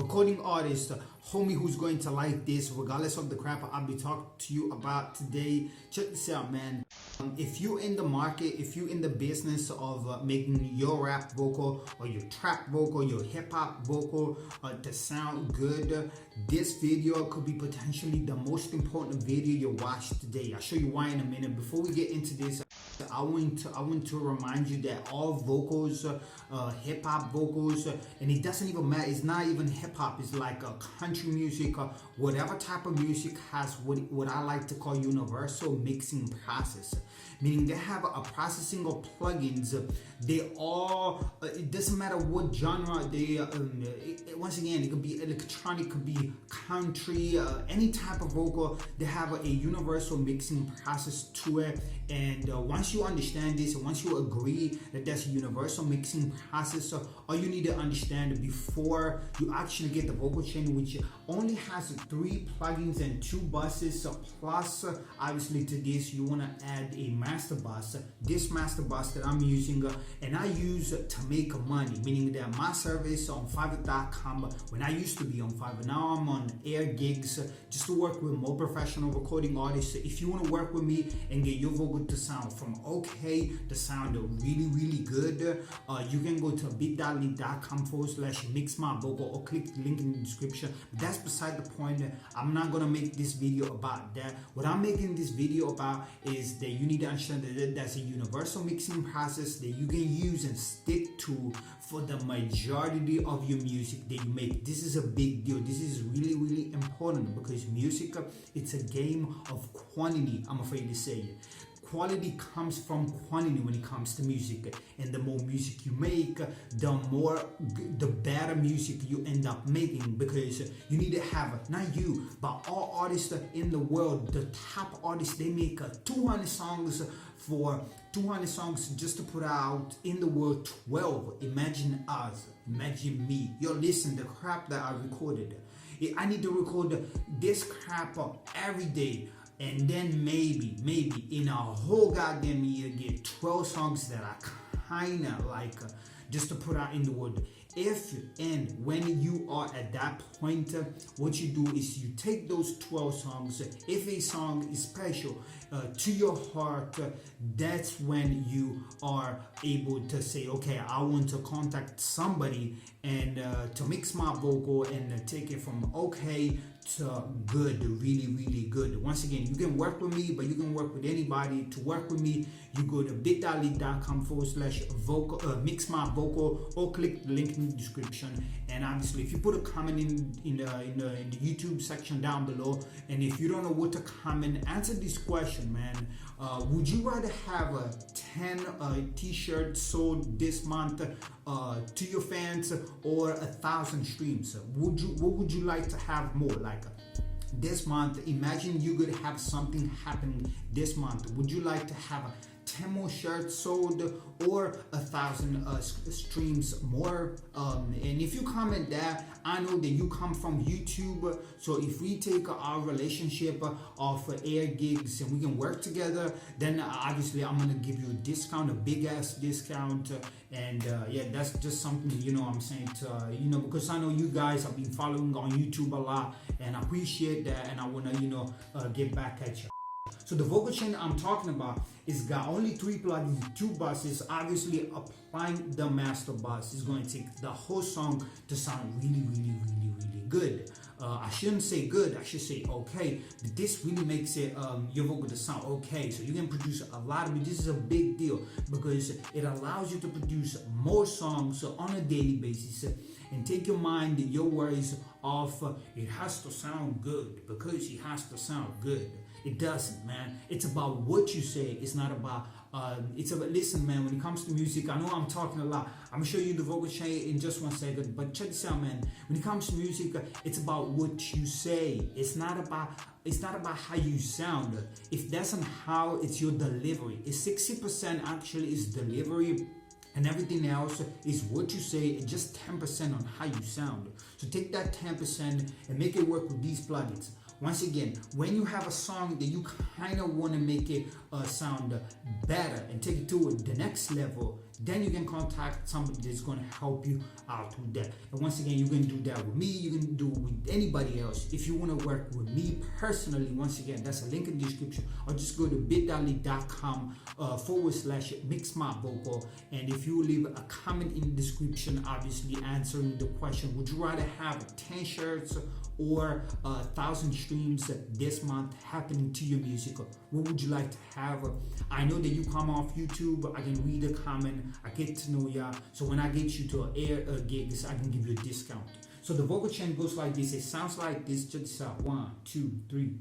recording artist, homie who's going to like this regardless of the crap I'll be talking to you about today. Check this out, man. If you're in the market, if you're in the business of making your rap vocal or your trap vocal, your hip-hop vocal to sound good, this video could be potentially the most important video you watch today. I'll show you why in a minute. Before we get into this, I want to remind you that all vocals, hip-hop vocals, and it doesn't even matter, it's not even hip-hop, it's like country music, whatever type of music has what I like to call universal mixing process. Meaning they have a processing of plugins. They all, it doesn't matter what genre they, once again, it could be electronic, could be country, any type of vocal. They have a universal mixing process to it. And once you understand this, and once you agree that there's a universal mixing process, all you need to understand before you actually get the vocal chain, which only has 3 plugins and 2 buses, plus obviously to this you want to add a master bus. This master bus that I'm using and I use to make money, meaning that my service on Fiverr.com, when I used to be on Fiverr, now I'm on air gigs just to work with more professional recording artists. If you want to work with me and get your vocal to sound from okay to sound really good, you can go to bit.ly.com/mix my vocal or click the link in the description. But that's beside the point. I'm not gonna make this video about that. What I'm making this video about is that you need to understand that there's a universal mixing process that you can use and stick to for the majority of your music that you make. This is a big deal. This is really important because music, it's a game of quantity, I'm afraid to say it. Quality comes from quantity when it comes to music, and the more music you make, the better music you end up making, because you need to have, not you, but all artists in the world, the top artists, they make 200 songs just to put out in the world 12. Imagine us, imagine me. Yo, listen, the crap that I recorded, I need to record this crap every day. And then maybe in a whole goddamn year get 12 songs that I kinda like just to put out in the world. If and when you are at that point, what you do is you take those 12 songs. If a song is special to your heart, that's when you are able to say, okay, I want to contact somebody and to mix my vocal and take it from okay to good, really good. Once again, you can work with me, but you can work with anybody. To work with me, you go to bit.ly.com/vocal, mix my vocal, or click the link in the description. And obviously, if you put a comment in the YouTube section down below, and if you don't know what to comment, answer this question, man. Would you rather have 10 t-shirts sold this month to your fans, or 1,000 streams? What would you like to have more? Like this month, imagine you could have something happen this month. Would you like to have 10 more shirts sold or 1,000 streams more? And if you comment that, I know that you come from YouTube. So if we take our relationship of air gigs and we can work together, then obviously I'm gonna give you a discount, a big ass discount. And yeah, that's just something, you know what I'm saying, to, you know, because I know you guys have been following on YouTube a lot, and I appreciate that, and I wanna, you know, get back at you. So the vocal chain I'm talking about is got only 3 plugins, 2 buses. Obviously, applying the master bus is going to take the whole song to sound really good. I shouldn't say good, I should say okay. But this really makes it your vocal to sound okay. So you can produce a lot of it. This is a big deal because it allows you to produce more songs on a daily basis and take your mind and your worries off. It has to sound good because it has to sound good. It doesn't, man. It's about what you say. It's not about it's about, listen, man, when it comes to music, I know I'm talking a lot. I'm gonna show you the vocal chain in just 1 second, but check this out, man. When it comes to music, it's about what you say. It's not about how you sound. If that's not how, it's your delivery. It's 60% actually is delivery, and everything else is what you say, and just 10% on how you sound. So take that 10% and make it work with these plugins. Once again, when you have a song that you kind of want to make it sound better and take it to the next level, then you can contact somebody that's going to help you out with that. And once again, you can do that with me, you can do it with anybody else. If you want to work with me personally, once again, that's a link in the description, or just go to bit.ly.com /mixmyvocal, and if you leave a comment in the description, obviously answering the question, would you rather have 10 shirts or 1,000 streams this month happening to your music? What would you like to have? I know that you come off YouTube, I can read the comment, I get to know ya, so when I get you to air gigs, I can give you a discount. So the vocal chain goes like this, it sounds like this. Check this out, 1, 2, 3.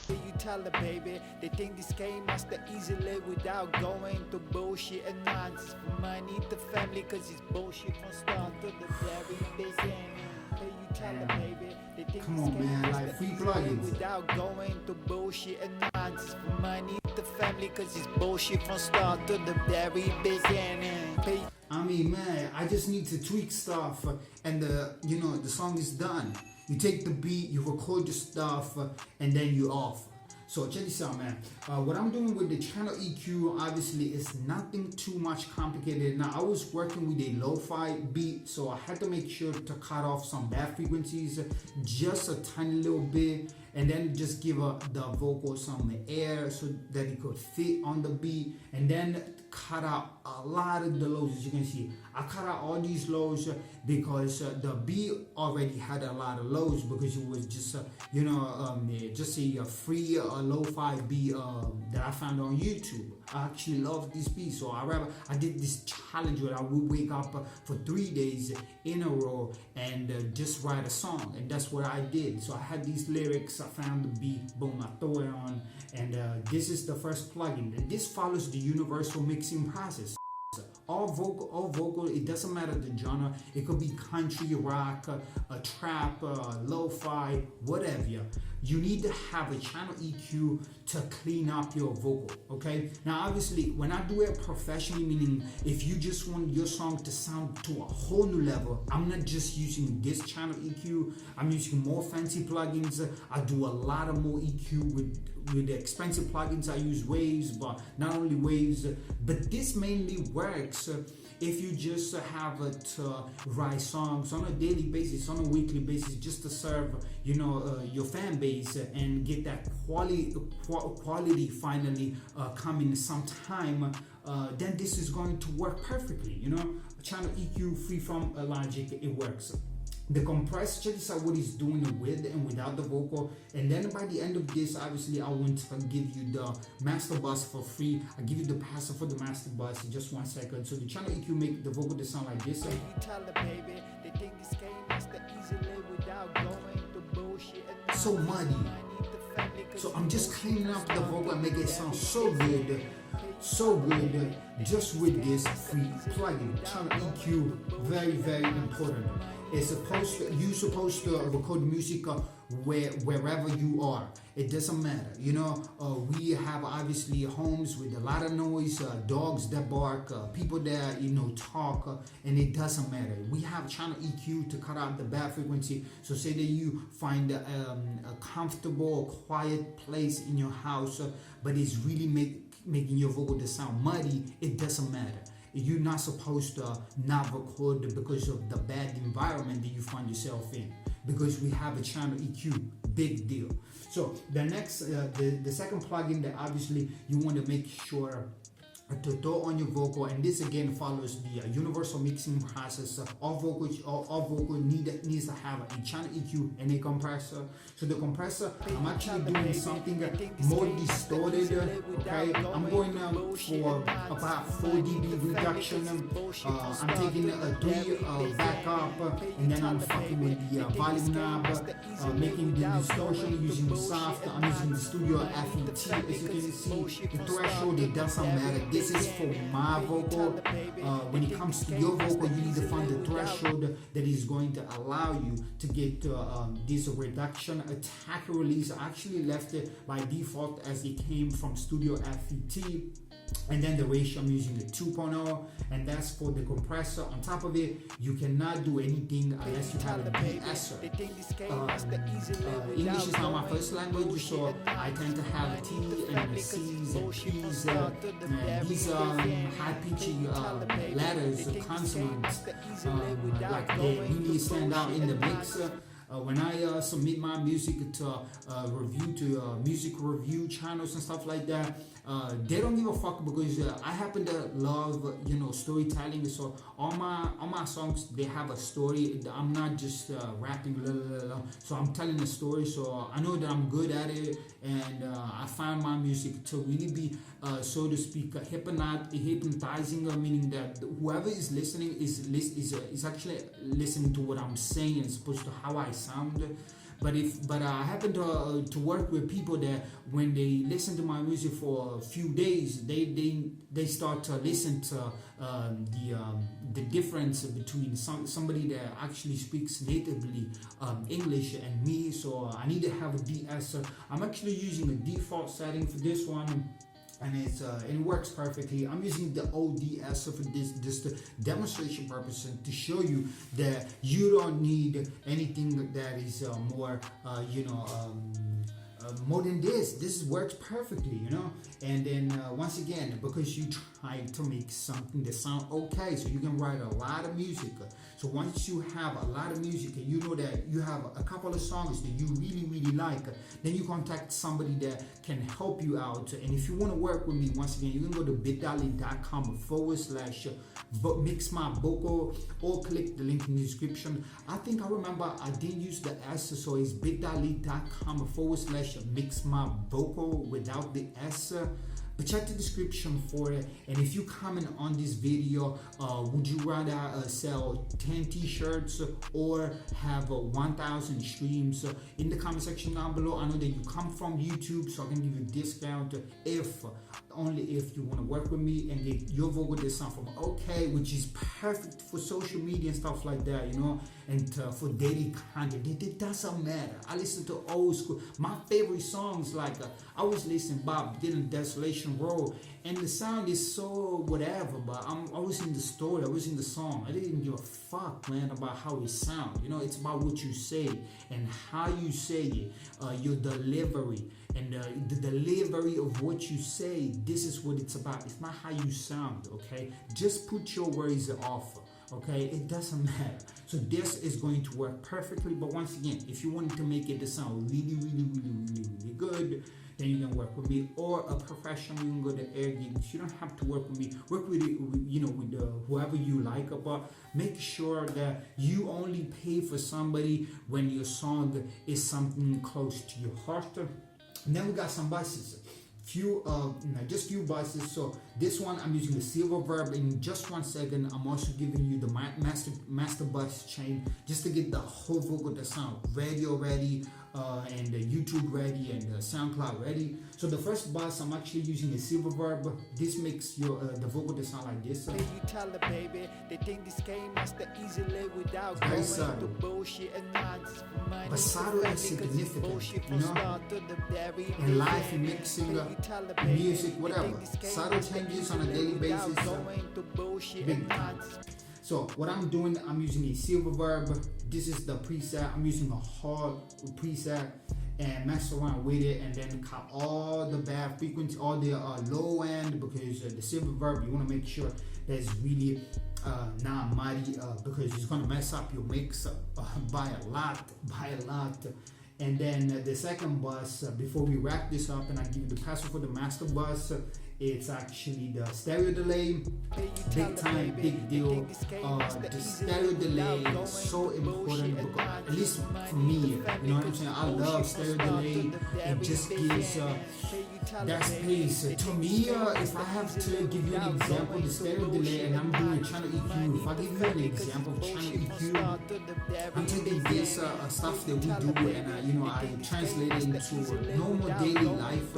You tell her, baby, they think this game must have easily without going to bullshit and nonsense. For money to family, cause it's bullshit from start to the very beginning. Hey, you tell her, baby, they think Come this on, game man, must like have free easily plugins. without going to bullshit and nonsense. For money to family, cause it's bullshit from start to the very beginning. Hey, I mean, man, I just need to tweak stuff, and the song is done. You take the beat, you record your stuff, and then you off. So check this out, man. What I'm doing with the channel EQ, obviously, is nothing too much complicated. Now, I was working with a lo-fi beat, so I had to make sure to cut off some bad frequencies, just a tiny little bit, and then just give the vocal some air so that it could fit on the beat, and then cut out a lot of the lows. As you can see, I cut out all these lows because the beat already had a lot of lows, because it was just just a free lo-fi beat that I found on YouTube. I actually love this beat, so I did this challenge where I would wake up for 3 days in a row and just write a song, and that's what I did. So I had these lyrics, I found the beat, boom, I throw it on, and this is the first plugin, and this follows the universal mixing process. All vocal, it doesn't matter the genre. It could be country, rock, trap, lo-fi, whatever. You need to have a channel EQ to clean up your vocal, okay? Now, obviously, when I do it professionally, meaning if you just want your song to sound to a whole new level, I'm not just using this channel EQ. I'm using more fancy plugins. I do a lot of more EQ with the expensive plugins. I use waves, but not only waves, but this mainly works if you just have to write songs on a daily basis, on a weekly basis, just to serve your fan base and get that quality finally coming sometime, then this is going to work perfectly. Channel EQ free from Logic, it works. The compressor, check this out what he's doing with and without the vocal. And then by the end of this, obviously, I want to give you the master bus for free. I give you the password for the master bus in just 1 second. So the channel EQ make the vocal to sound like this. you tell her, baby, they think this game must have easily without going to bullshit and So muddy. money to family, cause So I'm just cleaning up the vocal and make it sound so good, just with this free plugin. Channel EQ, very, very important. You're supposed to record music wherever you are. It doesn't matter. We have obviously homes with a lot of noise, dogs that bark, people that talk, and it doesn't matter. We have channel EQ to cut out the bad frequency. So say that you find a comfortable, quiet place in your house, but it's really making your vocal to sound muddy. It doesn't matter. You're not supposed to not record because of the bad environment that you find yourself in, because we have a channel EQ, big deal. So the next, the second plugin that obviously you want to make sure to throw on your vocal, and this again follows the universal mixing process. All vocal needs to have a channel EQ and a compressor. So the compressor, I'm actually doing something more distorted. Okay, I'm going for about 4 dB reduction. I'm taking a 3 back up, and then I'm fucking with the volume knob, making the distortion using the soft. I'm using the Studio FET. As you can see, the threshold, it doesn't matter. This is for my vocal. When it comes to your vocal, you need to find the threshold that is going to allow you to get this reduction. Attack release, I actually left it by default as it came from Studio FET. and then the ratio I'm using the 2.0, and that's for the compressor. On top of it, you cannot do anything unless you have a de-esser. English is not my first language, so I tend to have T and C's and P's. These high-pitched letters, consonants, like they really stand out in the mix. When I submit my music to music review channels and stuff like that, they don't give a fuck, because I happen to love storytelling. So all my songs, they have a story. I'm not just rapping, so I'm telling a story. So I know that I'm good at it, and I find my music to really be so to speak hypnotizing, meaning that whoever is listening is actually listening to what I'm saying as opposed to how I sound. But I happen to work with people that when they listen to my music for a few days, they start to listen to the difference between somebody that actually speaks natively English and me. So I need to have a de-esser. I'm actually using a default setting for this one, and it works perfectly. I'm using the ODS for this just to demonstration purpose and to show you that you don't need anything that is more more than this. This works perfectly, and then once again, because you try to make something that sound okay, so you can write a lot of music. So once you have a lot of music and you know that you have a couple of songs that you really like, then you contact somebody that can help you out. And if you want to work with me, once again, you can go to bit.ly.com/mixmyvocal, or click the link in the description. I think I remember I didn't use the S, so it's bit.ly.com/mixmyvocal without the S. But check the description for it. And if you comment on this video, would you rather sell 10 t-shirts or have 1,000 streams? In the comment section down below. I know that you come from YouTube, so I can give you a discount only if you want to work with me and get your vocal design from OK, which is perfect for social media and stuff like that, and for daily content. It doesn't matter. I listen to old school. My favorite songs, like I was listening Bob Dylan, Desolation Road, and the sound is so whatever, but I was in the story, I was in the song. I didn't give a fuck, man, about how it sounds. It's about what you say and how you say it, your delivery, and the delivery of what you say. This is what it's about. It's not how you sound, okay? Just put your words off. Okay, it doesn't matter. So this is going to work perfectly. But once again, if you wanted to make it sound really good, then you can work with me, or a professional. You can go to Air Gigs. You don't have to work with me. Work with it, with whoever you like. But make sure that you only pay for somebody when your song is something close to your heart. And then we got some buses. Just few buses. So this one I'm using the silver verb. In just 1 second, I'm also giving you the master bus chain just to get the whole vocal to sound radio ready, and YouTube ready, and SoundCloud ready. So the first bus, I'm actually using a silver verb. This makes your the vocal to sound like this. You tell her, baby, they think this game is the easy live without very going subtle. to bullshit and nonsense. But subtle is significant, in life, in mixing music, whatever. Subtle changes on a daily basis, big time. So what I'm doing, I'm using a silver verb. This is the preset. I'm using a hard preset and mess around with it, and then cut all the bad frequency, all the low end, because the silver verb, you want to make sure that it's really not muddy, because it's going to mess up your mix by a lot. And then the second bus, before we wrap this up and I give you the password for the master bus, it's actually the stereo delay. Big time, big deal. The stereo delay is so important, because, at least for me, you know what I'm saying? I love stereo delay. It just gives that space. To me, if I have to give you an example, the stereo delay, and I'm doing channel EQ, if I give you an example of channel EQ, I'm taking this stuff that we do, and I translate it into normal daily life.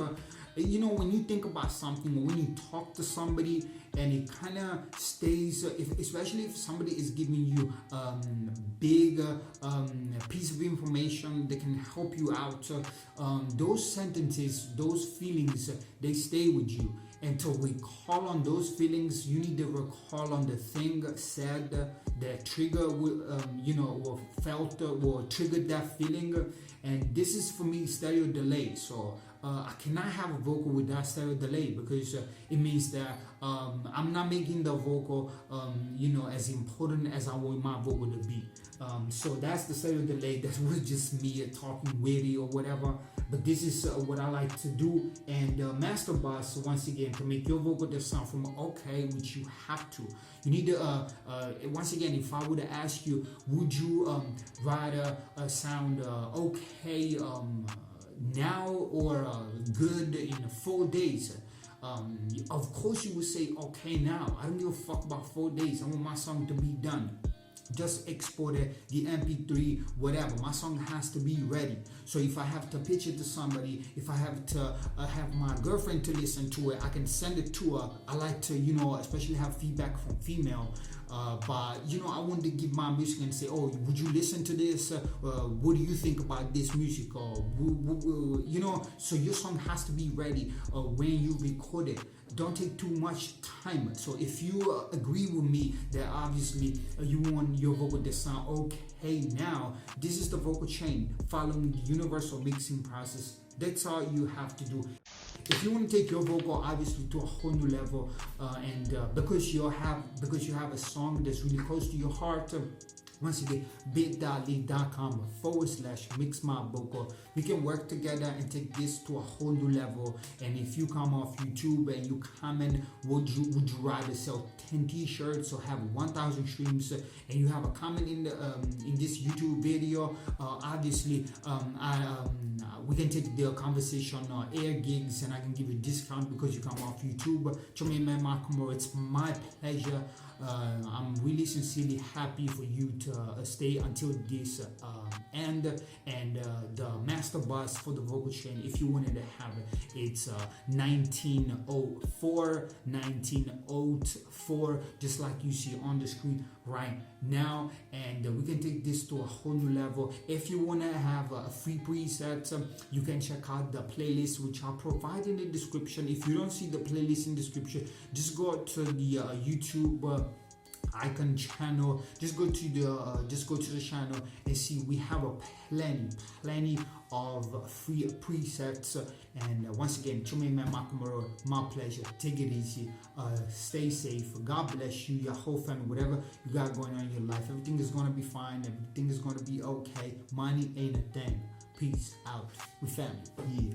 When you think about something, or when you talk to somebody, and it kind of stays, especially if somebody is giving you big piece of information that can help you out, those sentences, those feelings, they stay with you. And to recall on those feelings, you need to recall on the thing said that trigger, or felt or triggered that feeling. And this is for me stereo delay. So I cannot have a vocal without stereo delay, because it means that I'm not making the vocal, as important as I want my vocal to be. So that's the stereo delay. That was just me talking witty or whatever. But this is what I like to do. And master bus, once again, to make your vocal to sound from okay, which you have to. You need to, once again, if I were to ask you, would you rather sound okay now or good in 4 days? Of course you would say okay now. I don't give a fuck about 4 days. I want my song to be done. Just export it, the MP3, whatever. My song has to be ready. So if I have to pitch it to somebody, if I have to have my girlfriend to listen to it, I can send it to her. I like to, especially have feedback from female. But I want to give my music and say, oh, would you listen to this? What do you think about this music? Or so your song has to be ready when you record it. Don't take too much time. So if you agree with me that obviously you want your vocal to sound okay now, this is the vocal chain following the universal mixing process. That's all you have to do. If you want to take your vocal obviously to a whole new level, and because you have a song that's really close to your heart, once again, bit.ly.com/mixmyvocal. We can work together and take this to a whole new level. And if you come off YouTube and you comment, would you rather sell 10 t-shirts or have 1,000 streams, and you have a comment in this YouTube video, obviously we can take the conversation on air gigs, and I can give you a discount because you come off YouTube. It's my pleasure. I'm really sincerely happy for you to stay until this end. And the master bus for the vocal chain, if you wanted to have it, it's 1904, just like you see on the screen right now. And we can take this to a whole new level. If you want to have a free preset, you can check out the playlist which I'll provide in the description. If you don't see the playlist in the description, just go to the YouTube icon channel. Just go to the channel and see we have a plenty of free presets. And once again, my pleasure. Take it easy, stay safe, God bless you, your whole family, whatever you got going on in your life. Everything is gonna be fine, everything is gonna be okay. Money ain't a thing. Peace out. We family. Yeah.